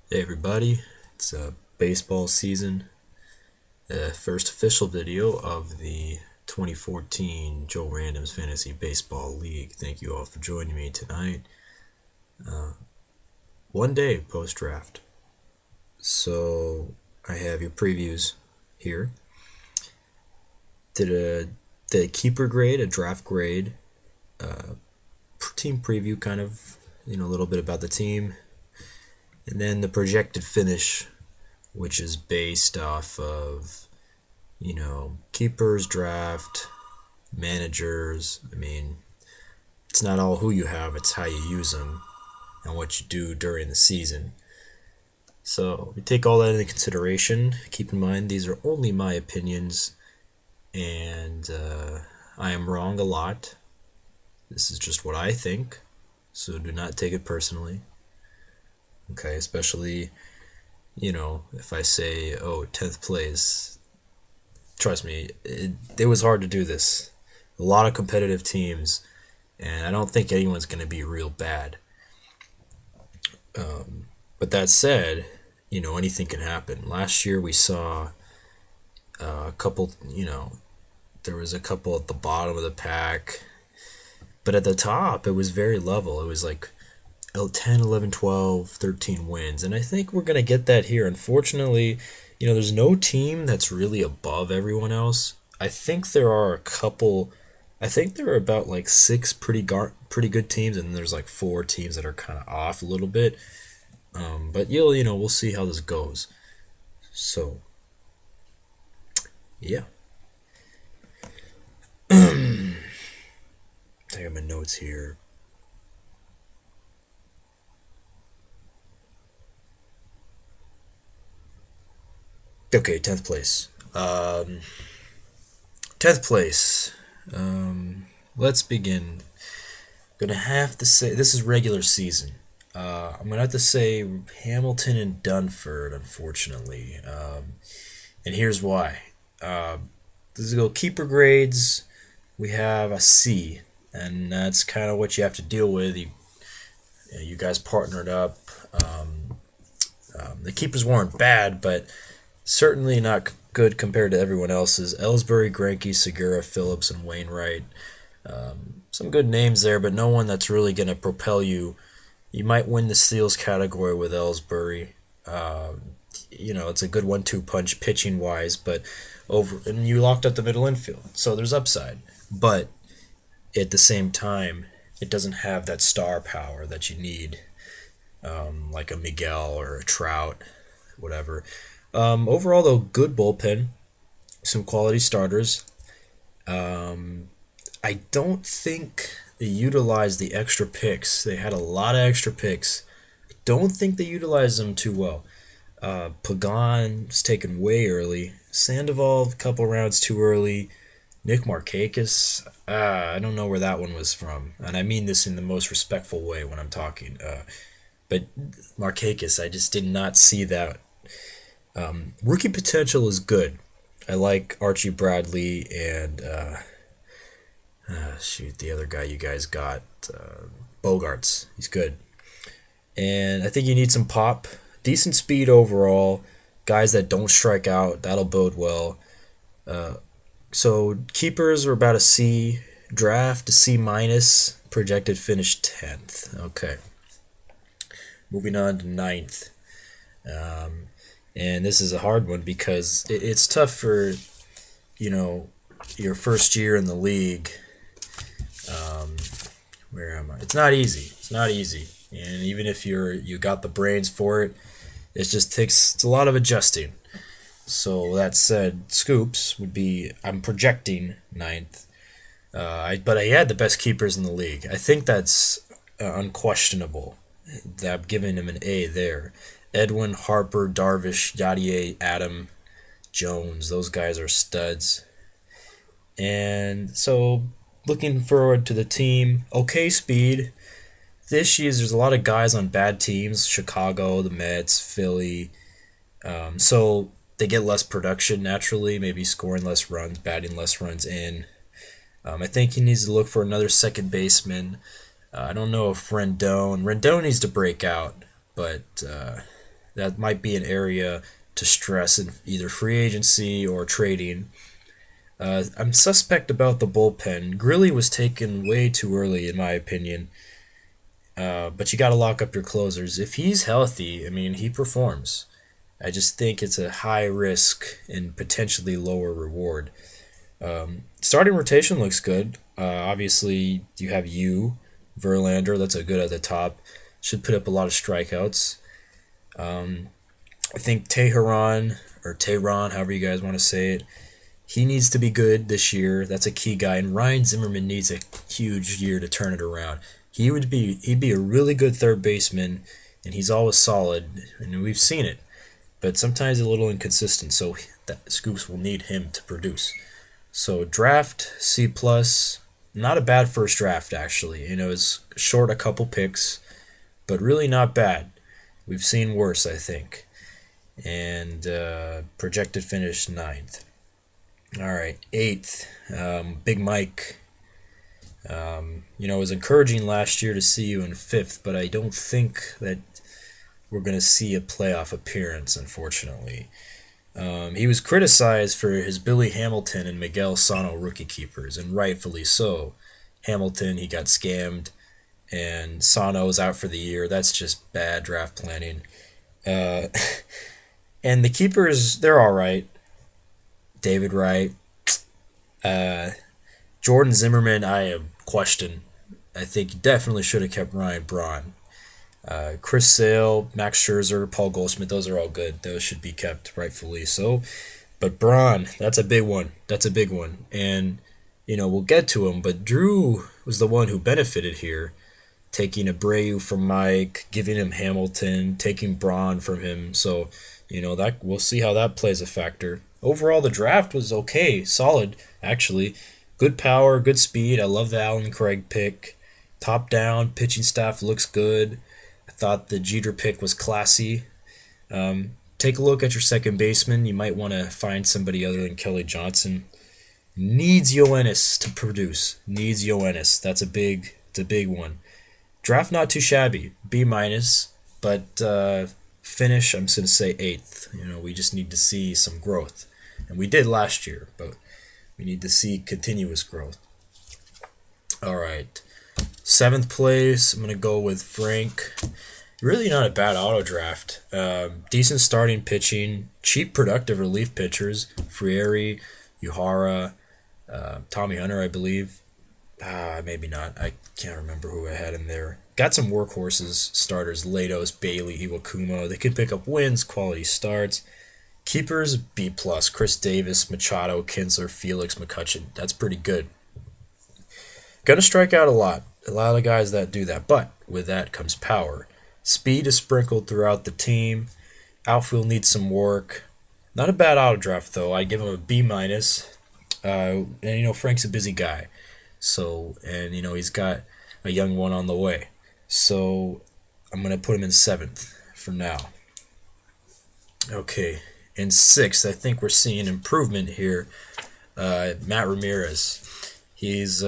Hey everybody, it's baseball season. First official video of the 2014 Joe Random's Fantasy Baseball League. Thank you all for joining me tonight. One day post draft. So I have your previews here. Did the keeper grade, a draft grade, team preview kind of, a little bit about the team. And then the projected finish, which is based off of keepers, draft, managers. It's not all who you have, it's how you use them and what you do during the season. So we take all that into consideration. Keep in mind, these are only my opinions, and I am wrong a lot. This is just what I think, so do not take it personally. Okay, especially, if I say, 10th place, trust me, it was hard to do this. A lot of competitive teams, and I don't think anyone's going to be real bad. But that said, anything can happen. Last year we saw a couple, there was a couple at the bottom of the pack, but at the top it was very level. It was like 10, 11, 12, 13 wins, and I think we're going to get that here. Unfortunately, there's no team that's really above everyone else. I think there are a couple. I think there are about like six pretty good teams, and there's like four teams that are kind of off a little bit. But we'll see how this goes. So, yeah. I got my notes here. Okay, 10th place. 10th place. Let's begin. Gonna have to say this is regular season. I'm gonna have to say Hamilton and Dunford, unfortunately, and here's why. This is go keeper grades. We have a C, and that's kind of what you have to deal with. You guys partnered up. The keepers weren't bad, but certainly not good compared to everyone else's. Ellsbury, Greinke, Segura, Phillips, and Wainwright. Some good names there, but no one that's really going to propel you. You might win the steals category with Ellsbury. It's a good 1-2 punch pitching wise, but and you locked up the middle infield, so there's upside. But at the same time, it doesn't have that star power that you need, like a Miguel or a Trout, whatever. Overall, though, good bullpen, some quality starters. I don't think they utilized the extra picks. They had a lot of extra picks. I don't think they utilized them too well. Pagan was taken way early. Sandoval, a couple rounds too early. Nick Markakis, I don't know where that one was from. And I mean this in the most respectful way when I'm talking. But Markakis, I just did not see that. Rookie potential is good. I like Archie Bradley and the other guy you guys got, Bogarts. He's good, and I think you need some pop, decent speed overall. Guys that don't strike out, that'll bode well. So keepers are about a C, draft a C minus, projected finish 10th. Okay, moving on to ninth. And this is a hard one because it's tough for your first year in the league. Where am I? It's not easy. It's not easy. And even if you got the brains for it, it's a lot of adjusting. So that said, Scoops would be, I'm projecting ninth. But I had the best keepers in the league. I think that's unquestionable. I'm giving him an A there. Edwin, Harper, Darvish, Yadier, Adam, Jones. Those guys are studs. And so looking forward to the team. Okay, speed. This year, there's a lot of guys on bad teams. Chicago, the Mets, Philly. So they get less production naturally, maybe scoring less runs, batting less runs in. I think he needs to look for another second baseman. I don't know if Rendon needs to break out, but that might be an area to stress in either free agency or trading. I'm suspect about the bullpen. Grilly was taken way too early, in my opinion. But you got to lock up your closers. If he's healthy, I mean, he performs. I just think it's a high risk and potentially lower reward. Starting rotation looks good. Obviously, you have Verlander. That's a good at the top. Should put up a lot of strikeouts. I think Teheran or Tehran, however you guys want to say it, he needs to be good this year. That's a key guy, and Ryan Zimmerman needs a huge year to turn it around. He'd be a really good third baseman, and he's always solid, and we've seen it. But sometimes a little inconsistent, so that Scoops will need him to produce. So draft C plus, not a bad first draft actually. It's short a couple picks, but really not bad. We've seen worse, I think. And projected finish ninth. All right, eighth. Big Mike. It was encouraging last year to see you in fifth, but I don't think that we're going to see a playoff appearance, unfortunately. He was criticized for his Billy Hamilton and Miguel Sano rookie keepers, and rightfully so. Hamilton, he got scammed, and Sano is out for the year. That's just bad draft planning. And the keepers, they're all right. David Wright. Jordan Zimmerman, I question. I think he definitely should have kept Ryan Braun. Chris Sale, Max Scherzer, Paul Goldschmidt, those are all good. Those should be kept rightfully so. But Braun, that's a big one. That's a big one. And, we'll get to him, but Drew was the one who benefited here, taking Abreu from Mike, giving him Hamilton, taking Braun from him. So, that we'll see how that plays a factor. Overall, the draft was okay, solid, actually. Good power, good speed. I love the Allen Craig pick. Top down, pitching staff looks good. I thought the Jeter pick was classy. Take a look at your second baseman. You might want to find somebody other than Kelly Johnson. Needs Yoenis to produce. Needs Yoenis. It's a big one. Draft not too shabby. B minus, but finish, I'm just going to say 8th. We just need to see some growth. And we did last year, but we need to see continuous growth. All right. 7th place, I'm going to go with Frank. Really not a bad auto draft. Decent starting pitching, cheap productive relief pitchers. Frieri, Uhara, Tommy Hunter, I believe. Maybe not. I can't remember who I had in there. Got some workhorses, starters, Latos, Bailey, Iwakuma. They could pick up wins, quality starts. Keepers, B+. Chris Davis, Machado, Kinsler, Felix, McCutcheon. That's pretty good. Gonna strike out a lot. A lot of guys that do that. But with that comes power. Speed is sprinkled throughout the team. Outfield needs some work. Not a bad auto draft, though. I give him a B-. And, Frank's a busy guy. So, and, he's got a young one on the way. So, I'm going to put him in 7th for now. Okay. In 6th, I think we're seeing improvement here. Matt Ramirez. He's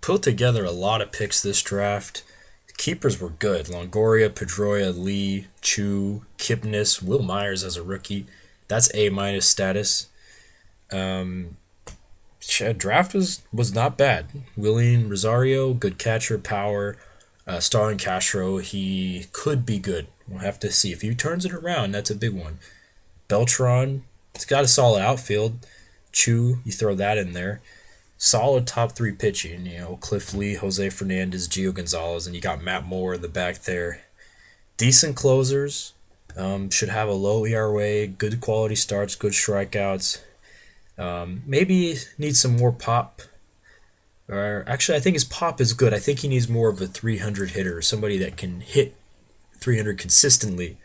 put together a lot of picks this draft. The keepers were good. Longoria, Pedroia, Lee, Chu, Kipnis, Will Myers as a rookie. That's A- status. Draft was not bad. William Rosario, good catcher, power. Starlin Castro, he could be good. We'll have to see. If he turns it around, that's a big one. Beltran, he's got a solid outfield. Chu, you throw that in there. Solid top 3 pitching. Cliff Lee, Jose Fernandez, Gio Gonzalez, and you got Matt Moore in the back there. Decent closers. Should have a low ERA, good quality starts, good strikeouts. Maybe needs some more pop. Or actually, I think his pop is good. I think he needs more of a 300 hitter, somebody that can hit 300 consistently.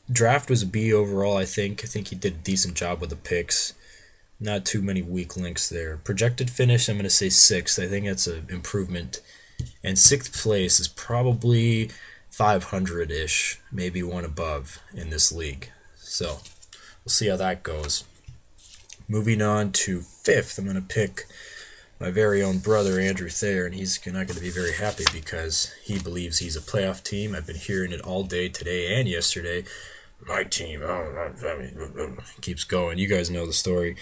Draft was a B overall, I think. I think he did a decent job with the picks. Not too many weak links there. Projected finish, I'm going to say 6th. I think that's an improvement. And 6th place is probably 500-ish, maybe one above in this league. So we'll see how that goes. Moving on to 5th, I'm going to pick my very own brother, Andrew Thayer, and he's not going to be very happy because he believes he's a playoff team. I've been hearing it all day today and yesterday. My team, keeps going. You guys know the story.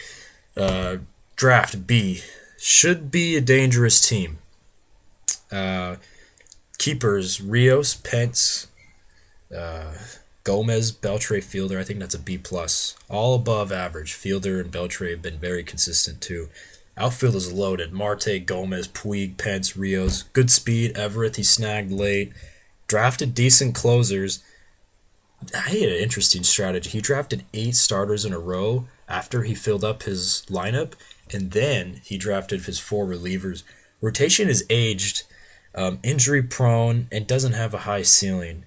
Draft B should be a dangerous team. Keepers Rios, Pence, Gomez, Beltre, Fielder. I think that's a B plus. All above average. Fielder and Beltre have been very consistent too. Outfield is loaded. Marte, Gomez, Puig, Pence, Rios. Good speed. Everett he snagged late. Drafted decent closers. He had an interesting strategy. He drafted 8 starters in a row after he filled up his lineup, and then he drafted his 4 relievers. Rotation is aged, injury prone, and doesn't have a high ceiling.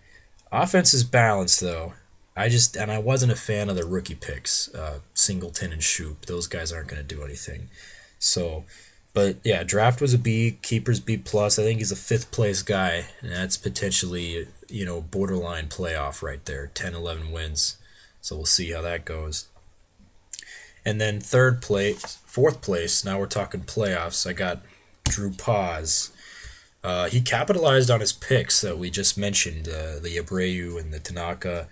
Offense is balanced though. I wasn't a fan of the rookie picks, Singleton and Shoop. Those guys aren't going to do anything. So, but yeah, draft was a B, keepers B plus. I think he's a 5th place guy, and that's potentially borderline playoff right there, 10, 11 wins. So we'll see how that goes. And then 4th place. Now we're talking playoffs. I got Drew Paz. He capitalized on his picks that we just mentioned, the Abreu and the Tanaka.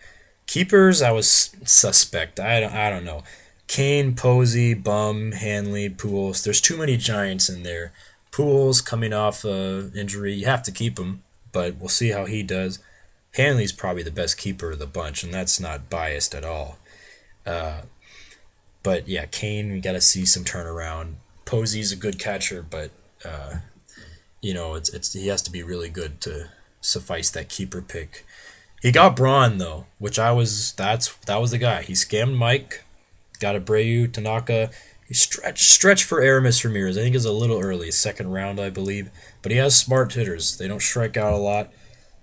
Keepers, I was suspect. I don't know. Kane, Posey, Bum, Hanley, Pujols. There's too many Giants in there. Pujols coming off injury. You have to keep him, but we'll see how he does. Hanley's probably the best keeper of the bunch, and that's not biased at all. But yeah, Kane, we got to see some turnaround. Posey's a good catcher, but he has to be really good to suffice that keeper pick. He got Braun though, which that was the guy. He scammed Mike, got Abreu, Tanaka. He stretched for Aramis Ramirez. I think it's a little early, 2nd round, I believe. But he has smart hitters. They don't strike out a lot.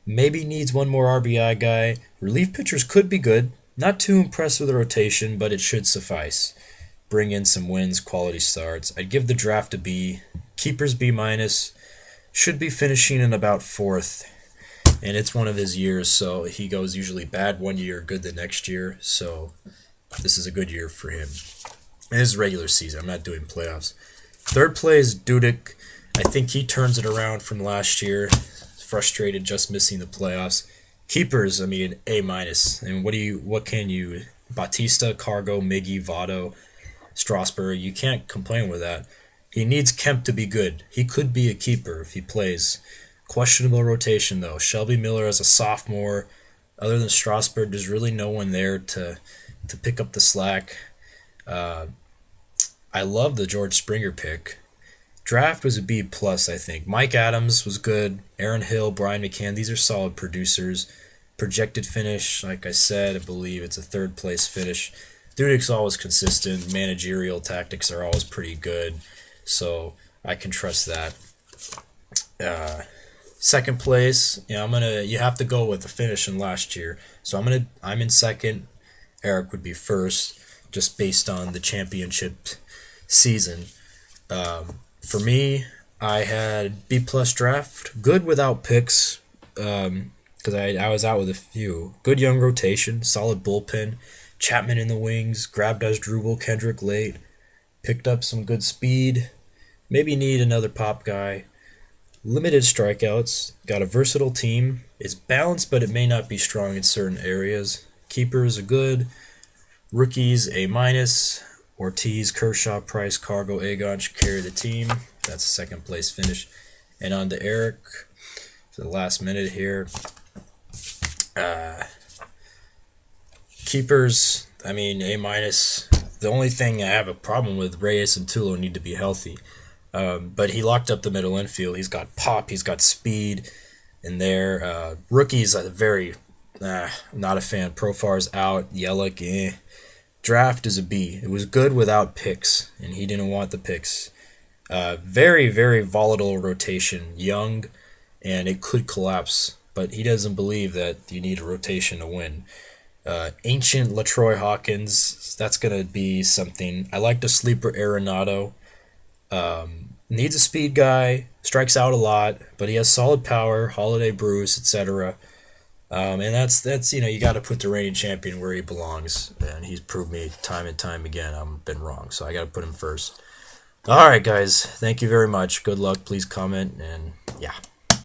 Maybe needs one more RBI guy. Relief pitchers could be good. Not too impressed with the rotation, but it should suffice. Bring in some wins, quality starts. I'd give the draft a B. Keepers B minus. Should be finishing in about 4th. And it's one of his years, so he goes usually bad one year, good the next year. So this is a good year for him. And this is regular season. I'm not doing playoffs. 3rd place, Dudek. I think he turns it around from last year. Frustrated just missing the playoffs. Keepers, A minus. And what can you? Bautista, Cargo, Miggy, Votto, Strasburg. You can't complain with that. He needs Kemp to be good. He could be a keeper if he plays. Questionable rotation though. Shelby Miller as a sophomore. Other than Strasburg, there's really no one there to pick up the slack. I love the George Springer pick. Draft was a B plus, I think. Mike Adams was good. Aaron Hill, Brian McCann, these are solid producers. Projected finish, like I said, I believe it's a 3rd place finish. Dudek's always consistent. Managerial tactics are always pretty good, so I can trust that. 2nd place, you have to go with the finish in last year. So I'm in 2nd. Eric would be 1st, just based on the championship season. For me, I had B plus draft, good without picks, because I was out with a few. Good young rotation, solid bullpen, Chapman in the wings, grabbed Asdrubal, Kendrick late, picked up some good speed, maybe need another pop guy. Limited strikeouts, got a versatile team. It's balanced, but it may not be strong in certain areas. Keepers are good. Rookies, A minus. Ortiz, Kershaw, Price, Cargo, Agon should carry the team. That's a 2nd place finish. And on to Eric for the last minute here. Keepers, A minus. The only thing I have a problem with, Reyes and Tulo need to be healthy. But he locked up the middle infield. He's got pop. He's got speed in there. Rookies, very not a fan. Profar's out. Yelich, Draft is a B. It was good without picks, and he didn't want the picks. Very, very volatile rotation. Young, and it could collapse, but he doesn't believe that you need a rotation to win. Ancient Latroy Hawkins, that's going to be something. I like the sleeper Arenado. Needs a speed guy, strikes out a lot, but he has solid power, Holiday, Bruce, etc. And that's you got to put the reigning champion where he belongs, and he's proved me time and time again I've been wrong, so I got to put him 1st. All right, guys. Thank you very much. Good luck. Please comment, and yeah.